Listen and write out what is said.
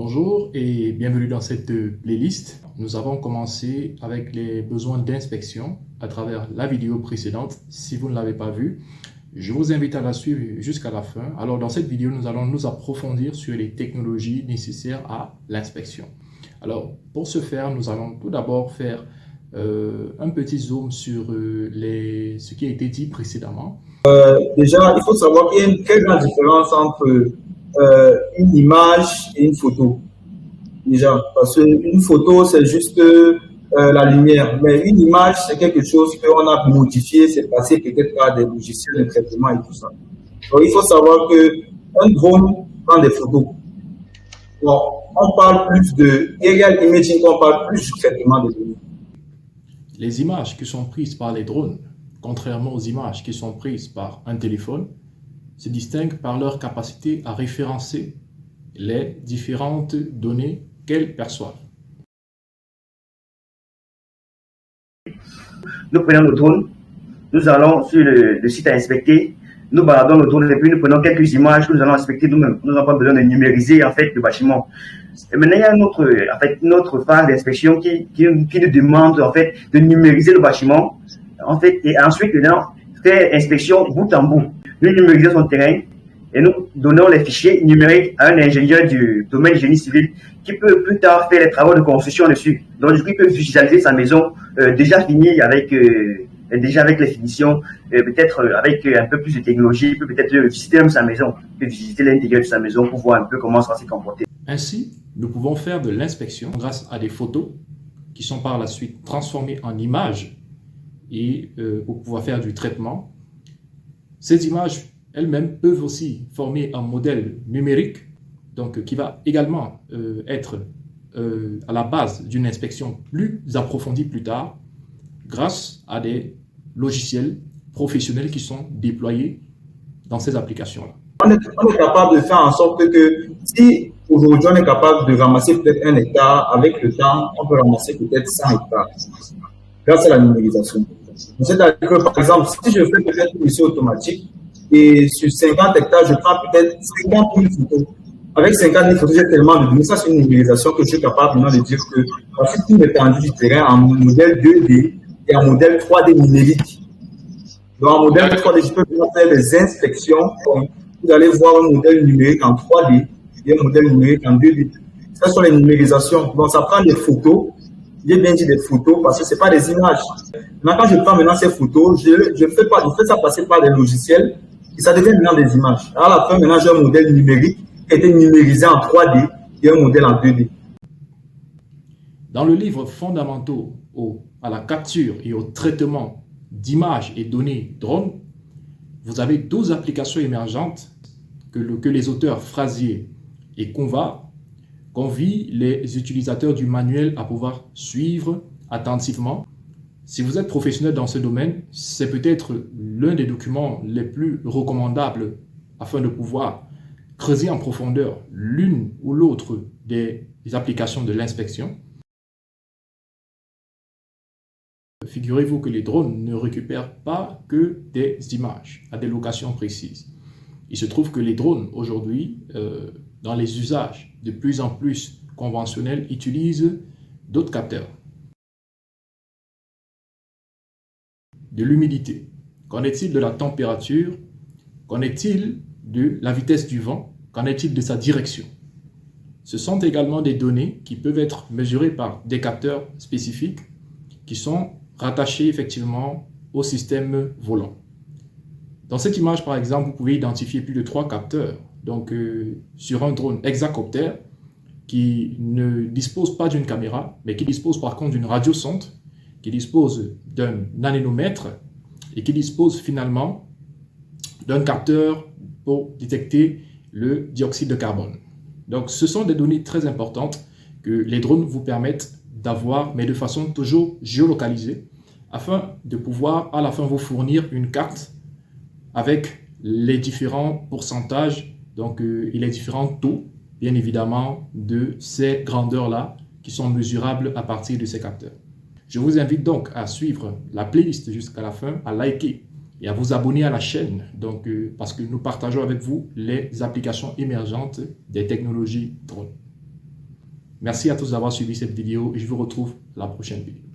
Bonjour et bienvenue dans cette playlist. Nous avons commencé avec les besoins d'inspection à travers la vidéo précédente. Si vous ne l'avez pas vue, je vous invite à la suivre jusqu'à la fin. Alors dans cette vidéo, nous allons nous approfondir sur les technologies nécessaires à l'inspection. Alors pour ce faire, nous allons tout d'abord faire un petit zoom sur ce qui a été dit précédemment. Déjà, il faut savoir qu'il y a une très grande différence entre une image et une photo. Déjà, parce qu'une photo, c'est juste la lumière. Mais une image, c'est quelque chose qu'on a modifié, c'est passé peut-être par des logiciels de traitement et tout ça. Donc, il faut savoir qu'un drone prend des photos. Bon, on parle plus de aerial imaging, on parle plus du traitement des données. Les images qui sont prises par les drones, contrairement aux images qui sont prises par un téléphone, se distinguent par leur capacité à référencer les différentes données qu'elles perçoivent. Nous prenons le drone, nous allons sur le site à inspecter, nous baladons le drone et puis nous prenons quelques images que nous allons inspecter nous-mêmes. Nous n'avons pas besoin de numériser en fait le bâtiment. Et maintenant, il y a une autre phase d'inspection qui nous demande en fait de numériser le bâtiment en fait, et ensuite faire inspection bout en bout. Nous numérisons son terrain et nous donnons les fichiers numériques à un ingénieur du domaine du génie civil qui peut plus tard faire les travaux de construction dessus. Donc, du coup, il peut visualiser sa maison déjà finie avec les finitions, peut-être avec un peu plus de technologie, il peut peut-être visiter même sa maison, il peut visiter l'intérieur de sa maison pour voir un peu comment ça va se comporter. Ainsi, nous pouvons faire de l'inspection grâce à des photos qui sont par la suite transformées en images et pour pouvoir faire du traitement. Ces images elles-mêmes peuvent aussi former un modèle numérique, donc qui va également être à la base d'une inspection plus approfondie plus tard, grâce à des logiciels professionnels qui sont déployés dans ces applications-là. On est capable de faire en sorte que si aujourd'hui on est capable de ramasser peut-être 1 hectare, avec le temps, on peut ramasser peut-être 100 hectares grâce à la numérisation. C'est-à-dire que, par exemple, si je fais peut-être une mission automatique et sur 50 hectares, je prends peut-être 50 000 photos. Avec 50 000 photos, j'ai tellement de données. Ça, c'est une numérisation que je suis capable maintenant de dire que voici toute l'étendue du terrain en modèle 2D et en modèle 3D numérique. Donc, en modèle 3D, je peux faire des inspections. Vous allez voir un modèle numérique en 3D et un modèle numérique en 2D. Ce sont les numérisations. Donc, ça prend des photos. J'ai bien dit des photos parce que ce n'est pas des images. Maintenant, quand je prends maintenant ces photos, je fais ça passer par des logiciels et ça devient maintenant des images. À la fin, maintenant, j'ai un modèle numérique qui a été numérisé en 3D et un modèle en 2D. Dans le livre Fondamentaux à la capture et au traitement d'images et données drone, vous avez 12 applications émergentes que les auteurs Frazier et Conva convient les utilisateurs du manuel à pouvoir suivre attentivement. Si vous êtes professionnel dans ce domaine, c'est peut-être l'un des documents les plus recommandables afin de pouvoir creuser en profondeur l'une ou l'autre des applications de l'inspection. Figurez-vous que les drones ne récupèrent pas que des images à des locations précises. Il se trouve que les drones aujourd'hui, dans les usages de plus en plus conventionnels, utilisent d'autres capteurs. De l'humidité. Qu'en est-il de la température? Qu'en est-il de la vitesse du vent? Qu'en est-il de sa direction? Ce sont également des données qui peuvent être mesurées par des capteurs spécifiques qui sont rattachés effectivement au système volant. Dans cette image, par exemple, vous pouvez identifier plus de 3 capteurs. Donc, sur un drone hexacoptère qui ne dispose pas d'une caméra, mais qui dispose par contre d'une radiosonde, qui dispose d'un anémomètre et qui dispose finalement d'un capteur pour détecter le dioxyde de carbone. Donc, ce sont des données très importantes que les drones vous permettent d'avoir, mais de façon toujours géolocalisée, afin de pouvoir à la fin vous fournir une carte avec les différents pourcentages donc, et les différents taux, bien évidemment, de ces grandeurs-là qui sont mesurables à partir de ces capteurs. Je vous invite donc à suivre la playlist jusqu'à la fin, à liker et à vous abonner à la chaîne donc, parce que nous partageons avec vous les applications émergentes des technologies drone. Merci à tous d'avoir suivi cette vidéo et je vous retrouve à la prochaine vidéo.